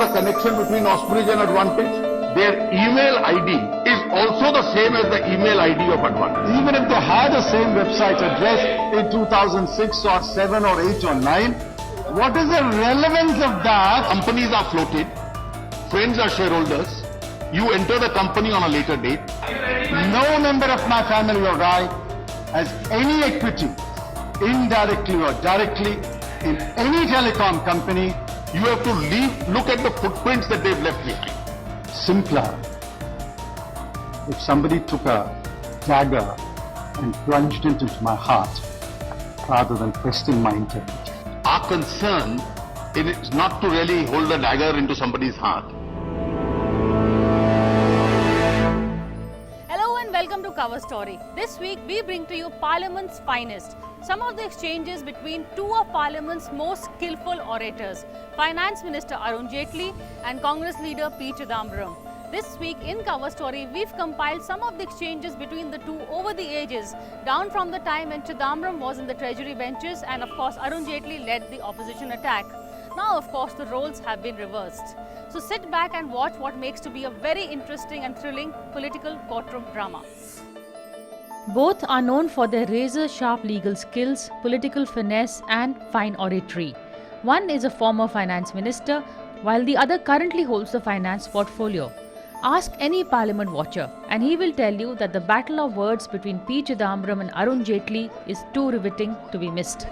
the connection between Osbridge and Advantage? Their email ID is also the same as the email ID of Advantage. Even if they had the same website address in 2006 or 7 or 8 or 9, what is the relevance of that? Companies are floated, friends are shareholders, you enter the company on a later date. No member of my family or I has any equity, indirectly or directly, in any telecom company. You have to look at the footprints that they've left behind. Simpler. If somebody took a dagger and plunged it into my heart rather than question my integrity. Our concern is not to really hold a dagger into somebody's heart. Hello and welcome to Cover Story. This week we bring to you Parliament's finest. Some of the exchanges between two of Parliament's most skillful orators, Finance Minister Arun Jaitley and Congress leader P. Chidambaram. This week in Cover Story, we've compiled some of the exchanges between the two over the ages, down from the time when Chidambaram was in the Treasury benches and of course Arun Jaitley led the opposition attack. Now of course the roles have been reversed. So sit back and watch what makes to be a very interesting and thrilling political courtroom drama. Both are known for their razor-sharp legal skills, political finesse and fine oratory. One is a former finance minister, while the other currently holds the finance portfolio. Ask any parliament watcher and he will tell you that the battle of words between P. Chidambaram and Arun Jaitley is too riveting to be missed.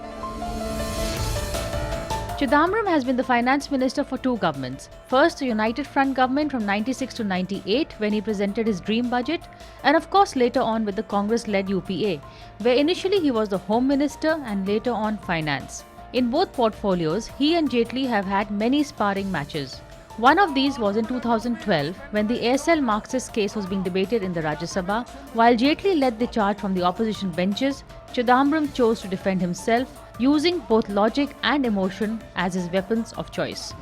Chidambaram has been the finance minister for two governments. First, the United Front government from 96 to 98 when he presented his dream budget, and of course later on with the Congress-led UPA, where initially he was the Home Minister and later on Finance. In both portfolios, he and Jaitley have had many sparring matches. One of these was in 2012 when the ASL Marxist case was being debated in the Rajya Sabha. While Jaitley led the charge from the opposition benches, Chidambaram chose to defend himself, using both logic and emotion as his weapons of choice.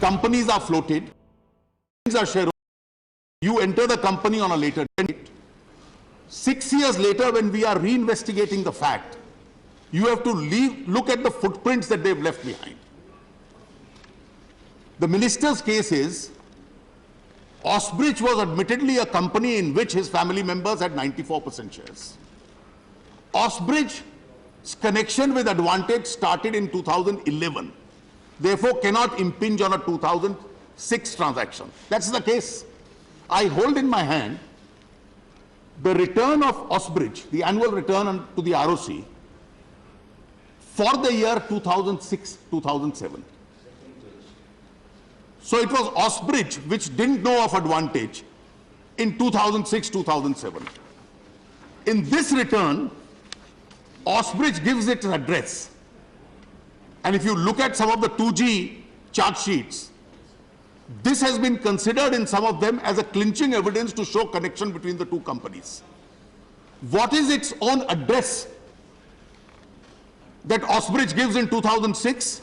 Companies are floated, friends are shareholders, you enter the company on a later date. 6 years later, when we are reinvestigating the fact, you have to look at the footprints that they've left behind. The minister's case is, Osbridge was admittedly a company in which his family members had 94% shares. Osbridge's connection with Advantage started in 2011, therefore cannot impinge on a 2006 transaction. That's the case. I hold in my hand the return of Osbridge, the annual return to the ROC for the year 2006-2007. So it was Osbridge which didn't know of Advantage in 2006-2007. In this return, Osbridge gives its address. And if you look at some of the 2G chart sheets, this has been considered in some of them as a clinching evidence to show connection between the two companies. What is its own address that Osbridge gives in 2006?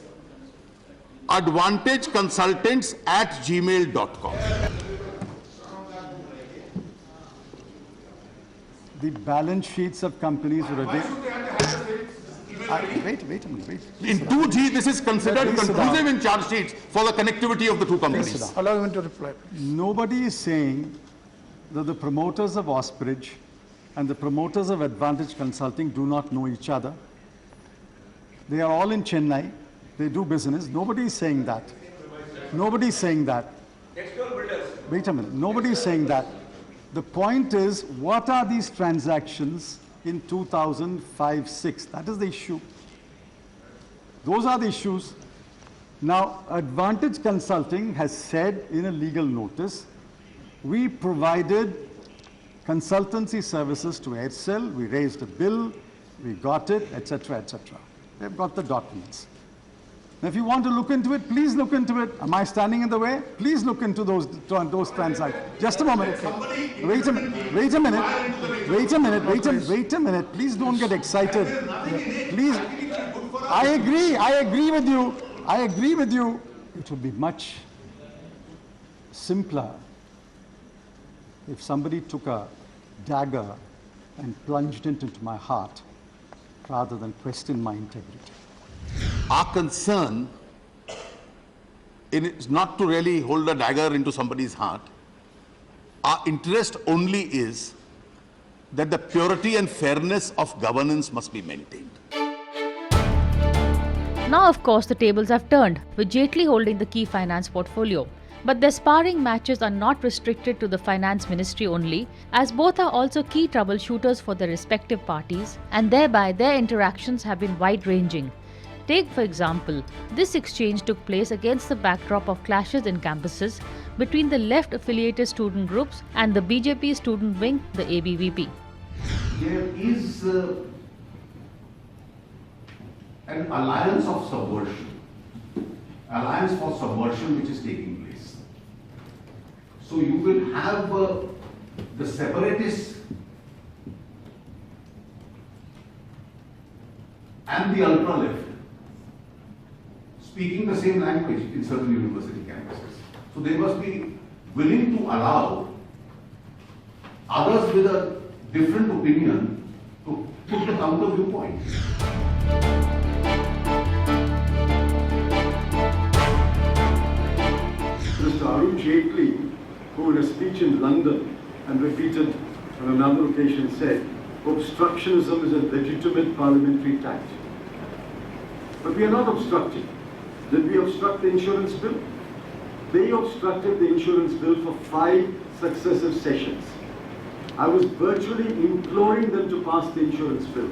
advantageconsultants@gmail.com. The balance sheets of companies were available. Wait a minute. In 2G, this is considered conclusive in charge sheets for the connectivity of the two companies. Allow him to reply. Nobody is saying that the promoters of Osbridge and the promoters of Advantage Consulting do not know each other. They are all in Chennai. They do business. Nobody is saying that. Nobody is saying that. Wait a minute. Nobody is saying that. The point is, what are these transactions in 2005-06? That is the issue. Those are the issues. Now, Advantage Consulting has said in a legal notice, we provided consultancy services to Aircel, we raised a bill, we got it, etc., etc. They've got the documents. Now, if you want to look into it, please look into it. Am I standing in the way? Please look into those transactions. Just a moment. Wait a minute. Please don't get excited. Please. I agree with you. It would be much simpler if somebody took a dagger and plunged it into my heart rather than question my integrity. Our concern it's not to really hold a dagger into somebody's heart. Our interest only is that the purity and fairness of governance must be maintained. Now, of course, the tables have turned, with Jaitley holding the key finance portfolio. But their sparring matches are not restricted to the finance ministry only, as both are also key troubleshooters for their respective parties, and thereby their interactions have been wide-ranging. Take, for example, this exchange took place against the backdrop of clashes in campuses between the left-affiliated student groups and the BJP student wing, the ABVP. There is an alliance of subversion, alliance for subversion which is taking place. So you will have the separatists and the ultra-left speaking the same language in certain university campuses. So they must be willing to allow others with a different opinion to put the counter viewpoint. Mr. Arun Jaitley, who in a speech in London and repeated on another occasion said, obstructionism is a legitimate parliamentary tact. But we are not obstructing. Did we obstruct the insurance bill? They obstructed the insurance bill for 5 successive sessions. I was virtually imploring them to pass the insurance bill.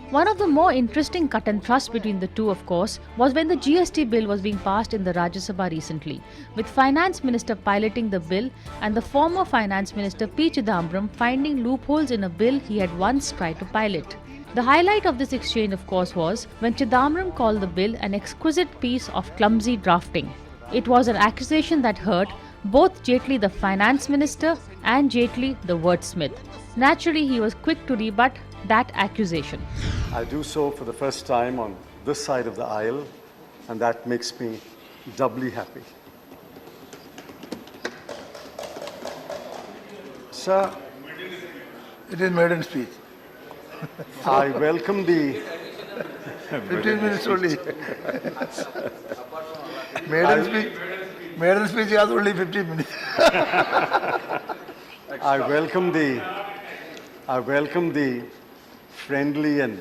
One of the more interesting cut and thrust between the two, of course, was when the GST bill was being passed in the Rajya Sabha recently, with Finance Minister piloting the bill and the former Finance Minister P. Chidambaram finding loopholes in a bill he had once tried to pilot. The highlight of this exchange, of course, was when Chidambaram called the bill an exquisite piece of clumsy drafting. It was an accusation that hurt both Jaitley the Finance Minister and Jaitley the wordsmith. Naturally, he was quick to rebut that accusation. I do so for the first time on this side of the aisle, and that makes me doubly happy. Sir, it is maiden speech. I welcome the 15 minutes only. Maiden speech has only 15 minutes. I welcome the friendly and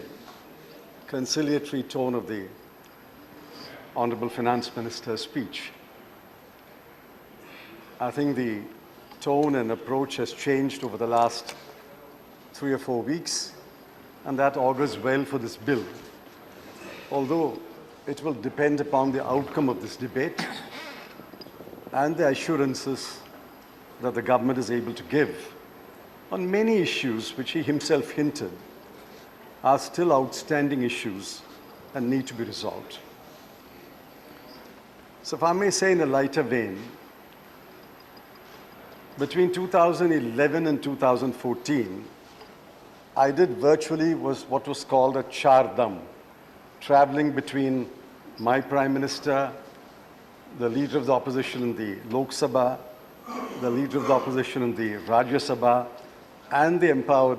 conciliatory tone of the Honorable Finance Minister's speech. I think the tone and approach has changed over the last 3 or 4 weeks, and that augurs well for this bill. Although it will depend upon the outcome of this debate and the assurances that the government is able to give on many issues which he himself hinted are still outstanding issues and need to be resolved. So if I may say in a lighter vein, between 2011 and 2014, I did virtually what was called a chardam, traveling between my Prime Minister, the Leader of the Opposition in the Lok Sabha, the Leader of the Opposition in the Rajya Sabha, and the empowered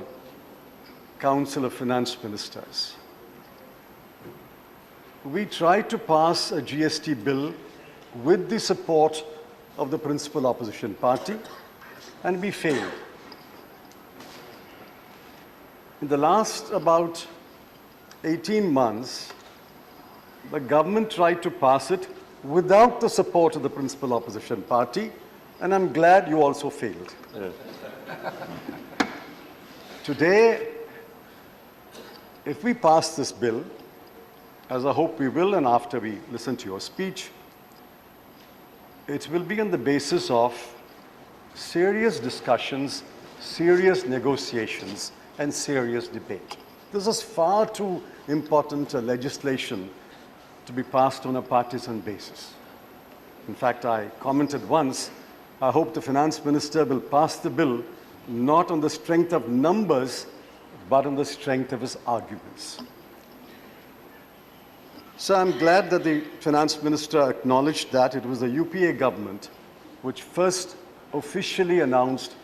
Council of Finance Ministers. We tried to pass a GST bill with the support of the principal opposition party, and we failed. In the last about 18 months, the government tried to pass it without the support of the principal opposition party, and I'm glad you also failed. Yeah. Today, if we pass this bill, as I hope we will, and after we listen to your speech, it will be on the basis of serious discussions, serious negotiations, and serious debate. This is far too important a legislation to be passed on a partisan basis. In fact, I commented once, I hope the Finance Minister will pass the bill not on the strength of numbers, but on the strength of his arguments. So I'm glad that the Finance Minister acknowledged that it was the UPA government which first officially announced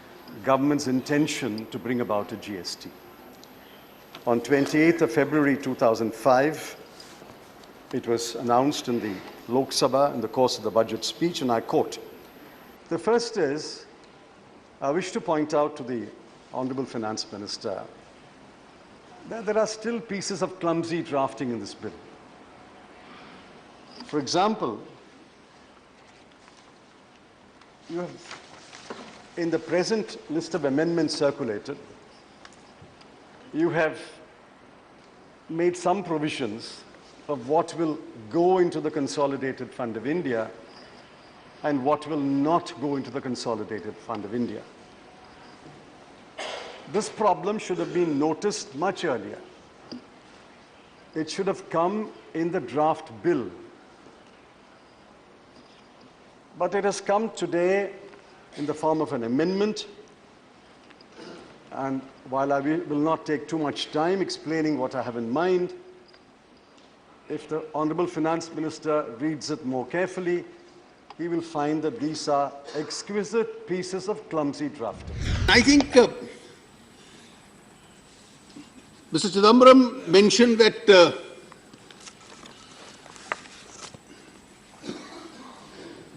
government's intention to bring about a GST. On 28th of February 2005, It was announced in the Lok Sabha in the course of the budget speech, and I quote. The first is, I wish to point out to the Honorable Finance Minister that there are still pieces of clumsy drafting in this bill. For example, you have, in the present list of amendments circulated, you have made some provisions of what will go into the Consolidated Fund of India and what will not go into the Consolidated Fund of India. This problem should have been noticed much earlier. It should have come in the draft bill. But it has come today in the form of an amendment. And while I will not take too much time explaining what I have in mind, if the Honorable Finance Minister reads it more carefully, he will find that these are exquisite pieces of clumsy drafting. I think Mr. Chidambaram mentioned that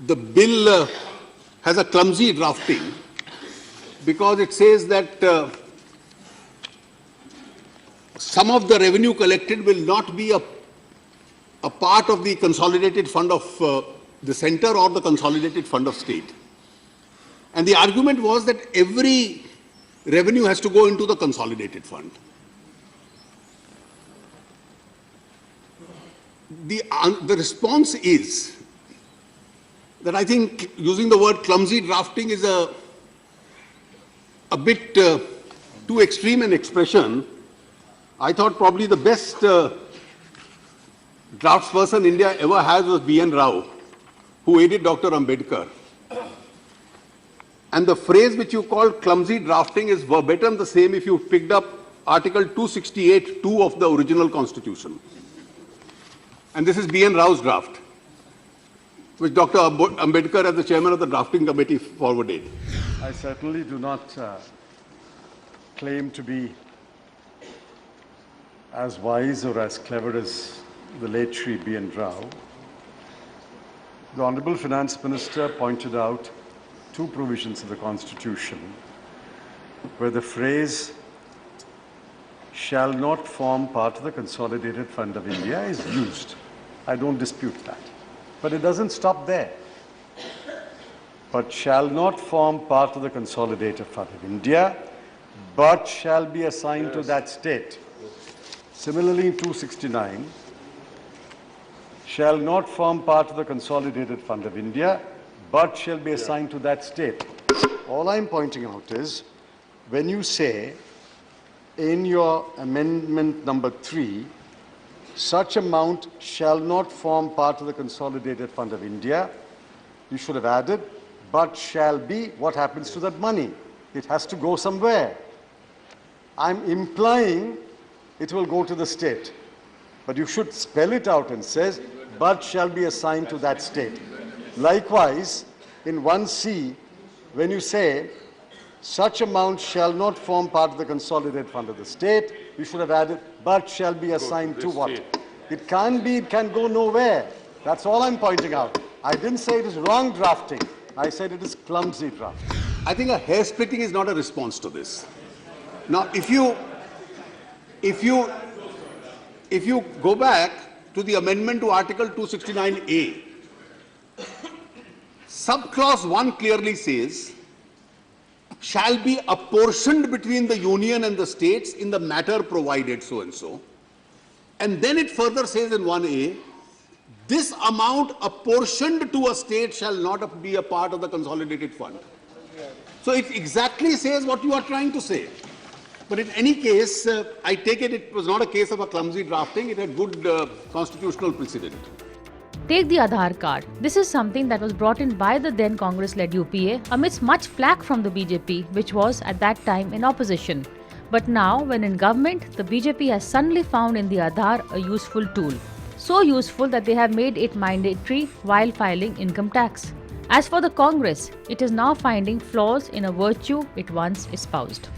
the bill has a clumsy drafting because it says that some of the revenue collected will not be a part of the consolidated fund of the center or the consolidated fund of state. And the argument was that every revenue has to go into the consolidated fund. The response is that I think using the word clumsy drafting is a bit too extreme an expression. I thought probably the best draftsperson India ever has was B.N. Rao, who aided Dr. Ambedkar. And the phrase which you call clumsy drafting is verbatim the same if you picked up Article 268(2) of the original Constitution. And this is B.N. Rao's draft, which Dr. Ambedkar, as the chairman of the drafting committee, forwarded. I certainly do not claim to be as wise or as clever as the late Shri B.N. Rao. The Honorable Finance Minister pointed out two provisions of the Constitution where the phrase shall not form part of the Consolidated Fund of India is used. I don't dispute that. But it doesn't stop there. But shall not form part of the Consolidated Fund of India, but shall be assigned to that state. Similarly, in 269, shall not form part of the Consolidated Fund of India, but shall be assigned to that state. All I'm pointing out is, when you say in your amendment number 3, such amount shall not form part of the Consolidated Fund of India, you should have added, but shall be, what happens to that money? It has to go somewhere. I'm implying it will go to the state. But you should spell it out and says, but shall be assigned to that state. Likewise, in 1C, when you say, such amount shall not form part of the Consolidated Fund of the state, you should have added, but shall be assigned to what? It can't be, it can go nowhere. That's all I'm pointing out. I didn't say it is wrong drafting. I said it is clumsy drafting. I think a hair splitting is not a response to this. Now, if you go back to the amendment to Article 269A, subclause 1 clearly says, shall be apportioned between the union and the states in the matter provided so and so. And then it further says in 1A, this amount apportioned to a state shall not be a part of the consolidated fund. So it exactly says what you are trying to say. But in any case, I take it was not a case of a clumsy drafting. It had good constitutional precedent. Take the Aadhaar card. This is something that was brought in by the then Congress-led UPA amidst much flack from the BJP, which was at that time in opposition. But now, when in government, the BJP has suddenly found in the Aadhaar a useful tool. So useful that they have made it mandatory while filing income tax. As for the Congress, it is now finding flaws in a virtue it once espoused.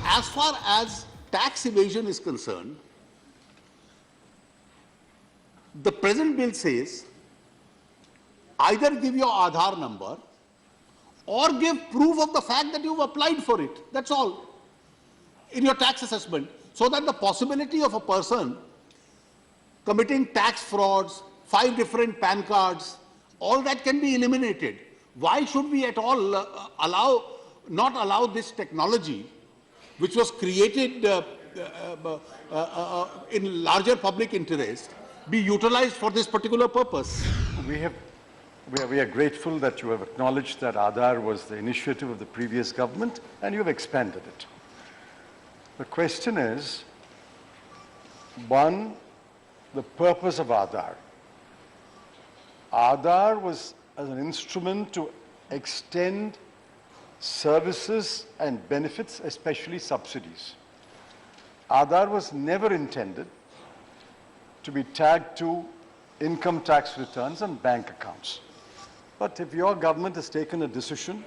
As far as tax evasion is concerned, The present bill says either give your Aadhaar number or give proof of the fact that you've applied for it. That's all. In your tax assessment, so that the possibility of a person committing tax frauds, 5 different PAN cards, all that can be eliminated. Why should we at all not allow this technology, which was created in larger public interest, be utilized for this particular purpose? We are grateful that you have acknowledged that Aadhaar was the initiative of the previous government and you have expanded it. The question is, one, the purpose of Aadhaar. Aadhaar was as an instrument to extend services and benefits, especially subsidies. Aadhaar was never intended to be tagged to income tax returns and bank accounts. But if your government has taken a decision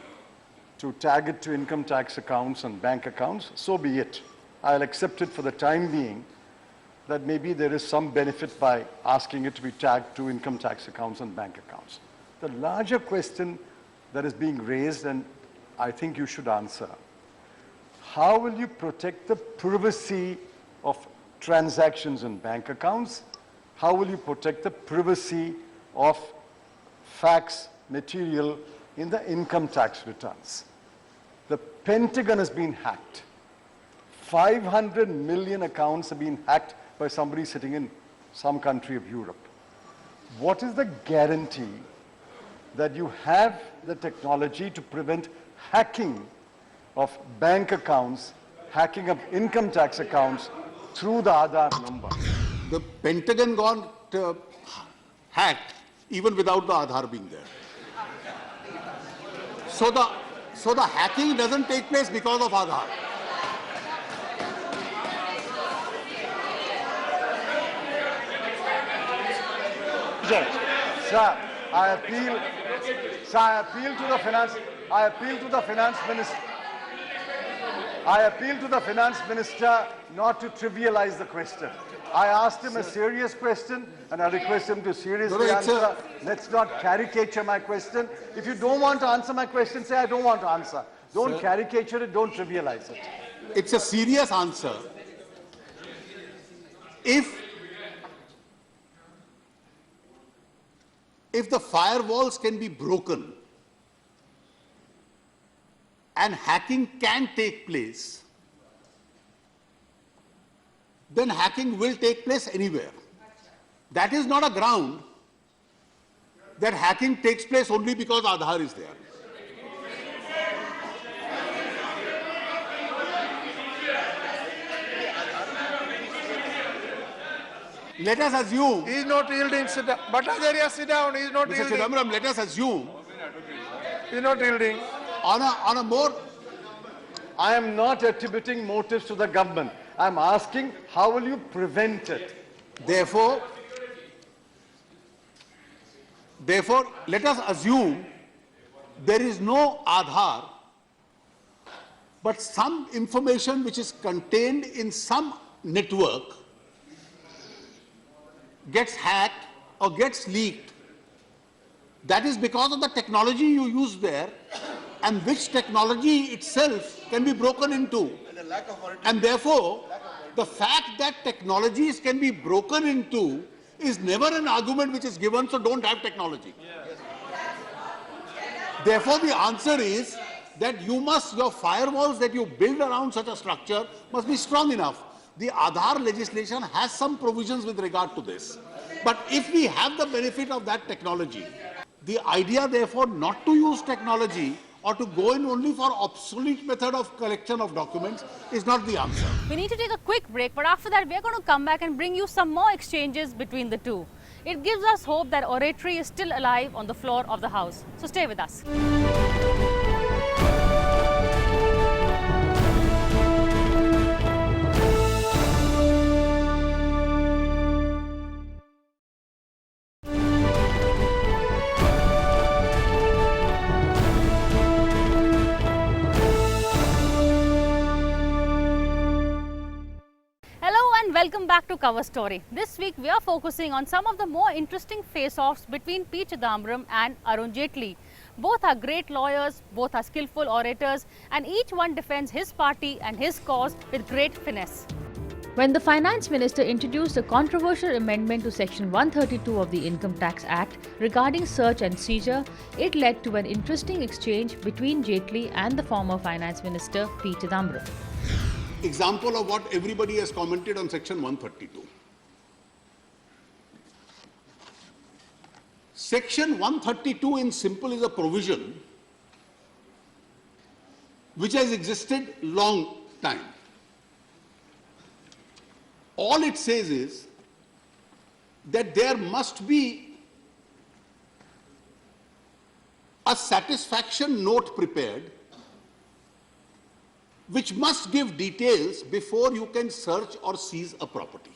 to tag it to income tax accounts and bank accounts, so be it. I'll accept it for the time being that maybe there is some benefit by asking it to be tagged to income tax accounts and bank accounts. The larger question that is being raised, and I think you should answer, how will you protect the privacy of transactions in bank accounts? How will you protect the privacy of facts, material in the income tax returns? The Pentagon has been hacked. 500 million accounts have been hacked by somebody sitting in some country of Europe. What is the guarantee that you have the technology to prevent hacking of bank accounts, hacking of income tax accounts through the Aadhaar number? The Pentagon got hacked even without the Aadhaar being there. So the hacking doesn't take place because of Aadhaar. Sir, I appeal to the finance minister not to trivialize the question. I asked him a serious question and I request him to seriously answer. Let's not caricature my question. If you don't want to answer my question, say I don't want to answer. Don't caricature it, don't trivialize it. It's a serious answer. If the firewalls can be broken and hacking can take place, then hacking will take place anywhere. That is not a ground that hacking takes place only because Aadhaar is there. Let us assume. He is not yielding. Sit down. Bhattacharya, sit down. He is not Mr. yielding. Chidambaram, let us assume. He is not yielding. On a more. I am not attributing motives to the government. I am asking, how will you prevent it? Therefore, let us assume there is no Aadhaar, but some information which is contained in some network gets hacked or gets leaked. That is because of the technology you use there, and which technology itself can be broken into. And therefore, the fact that technologies can be broken into is never an argument which is given, so don't have technology. Therefore, the answer is that your firewalls that you build around such a structure must be strong enough. The Aadhaar legislation has some provisions with regard to this. But if we have the benefit of that technology, the idea therefore not to use technology or to go in only for obsolete method of collection of documents is not the answer. We need to take a quick break, but after that we are going to come back and bring you some more exchanges between the two. It gives us hope that oratory is still alive on the floor of the House. So stay with us. welcome back to Cover Story. This week we are focusing on some of the more interesting face-offs between P. Chidambaram and Arun Jaitley. Both are great lawyers, both are skillful orators, and each one defends his party and his cause with great finesse. When the Finance Minister introduced a controversial amendment to Section 132 of the Income Tax Act regarding search and seizure, it led to an interesting exchange between Jaitley and the former Finance Minister P. Chidambaram. Example of what everybody has commented on Section 132. Section 132 in simple is a provision which has existed long time. All it says is that there must be a satisfaction note prepared which must give details before you can search or seize a property.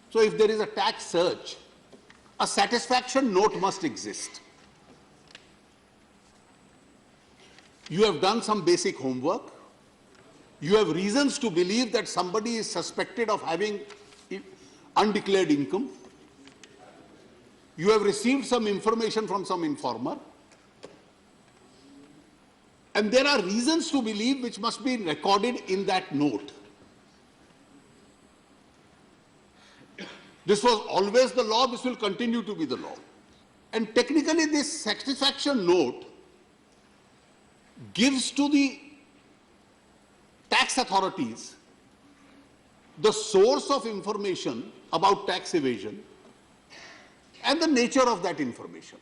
So if there is a tax search, a satisfaction note must exist. You have done some basic homework. You have reasons to believe that somebody is suspected of having undeclared income. You have received some information from some informer. And there are reasons to believe which must be recorded in that note. This was always the law, this will continue to be the law. And technically this satisfaction note gives to the tax authorities the source of information about tax evasion and the nature of that information.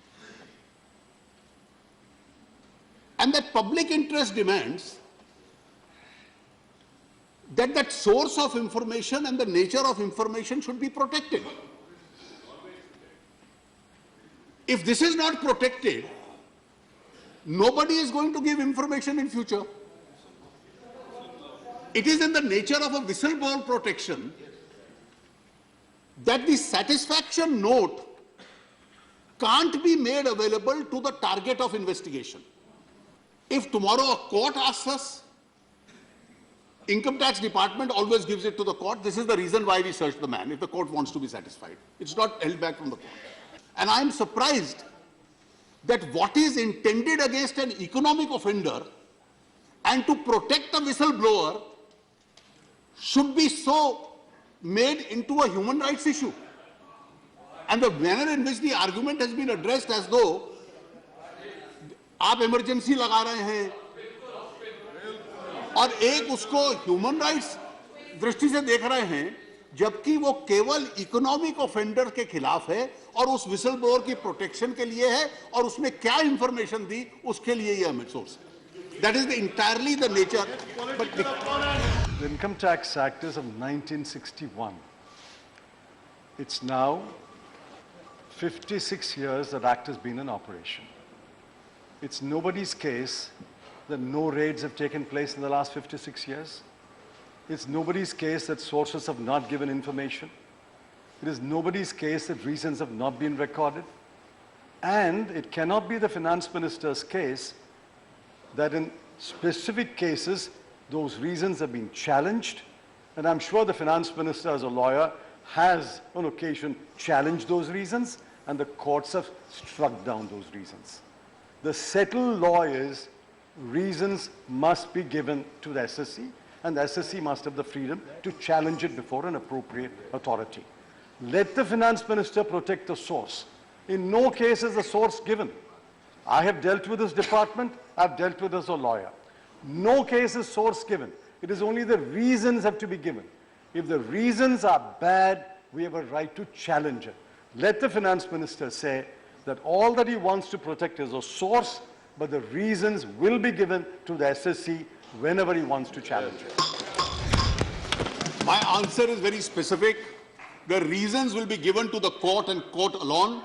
And that public interest demands that that source of information and the nature of information should be protected. If this is not protected, nobody is going to give information in future. It is in the nature of a whistleblower protection that the satisfaction note can't be made available to the target of investigation. If tomorrow a court asks us, Income Tax Department always gives it to the court. This is the reason why we search the man, if the court wants to be satisfied. It's not held back from the court. And I am surprised that what is intended against an economic offender and to protect a whistleblower should be so made into a human rights issue. And the manner in which the argument has been addressed as though आप emergency लगा रहे हैं और एक उसको human rights दृष्टि से देख रहे हैं, जबकि वो केवल इकोनॉमिक ऑफेंडर के खिलाफ है और उस विसल ब्लोअर की प्रोटेक्शन के लिए है और उसने क्या इंफॉर्मेशन दी उसके लिए ये हमें सोर्स है. That is entirely the nature. But The Income Tax Act is of 1961. It's now 56 years that Act has been in operation. It's nobody's case that no raids have taken place in the last 56 years. It's nobody's case that sources have not given information. It is nobody's case that reasons have not been recorded. And it cannot be the Finance Minister's case that in specific cases, those reasons have been challenged. And I'm sure the Finance Minister, as a lawyer, has on occasion challenged those reasons, and the courts have struck down those reasons. The settled law is reasons must be given to the SSC, and the SSC must have the freedom to challenge it before an appropriate authority. Let the Finance Minister protect the source. In no case is the source given. I have dealt with this department, I've dealt with as a lawyer. No case is source given. It is only the reasons have to be given. If the reasons are bad, we have a right to challenge it. Let the Finance Minister say that all that he wants to protect is a source, but the reasons will be given to the SSC whenever he wants to challenge it. my answer is very specific. The reasons will be given to the court and court alone.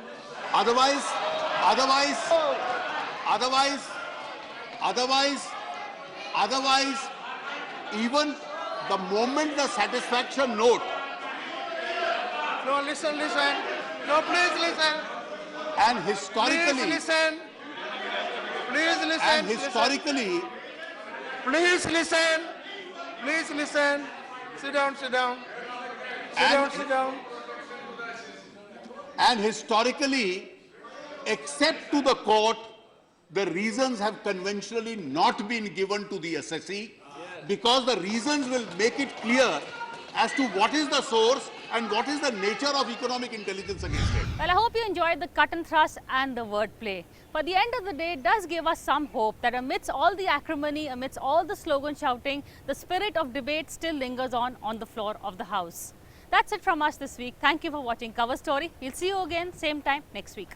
Otherwise, even the moment the satisfaction note. No, listen. No, please listen. And historically. Please listen. And historically. Please listen. Sit down. Sit down. And historically, except to the court, the reasons have conventionally not been given to the assessee, because the reasons will make it clear as to what is the source and what is the nature of economic intelligence against it. Well, I hope you enjoyed the cut and thrust and the wordplay. But the end of the day, it does give us some hope that amidst all the acrimony, amidst all the slogan shouting, the spirit of debate still lingers on the floor of the House. That's it from us this week. Thank you for watching Cover Story. We'll see you again, same time next week.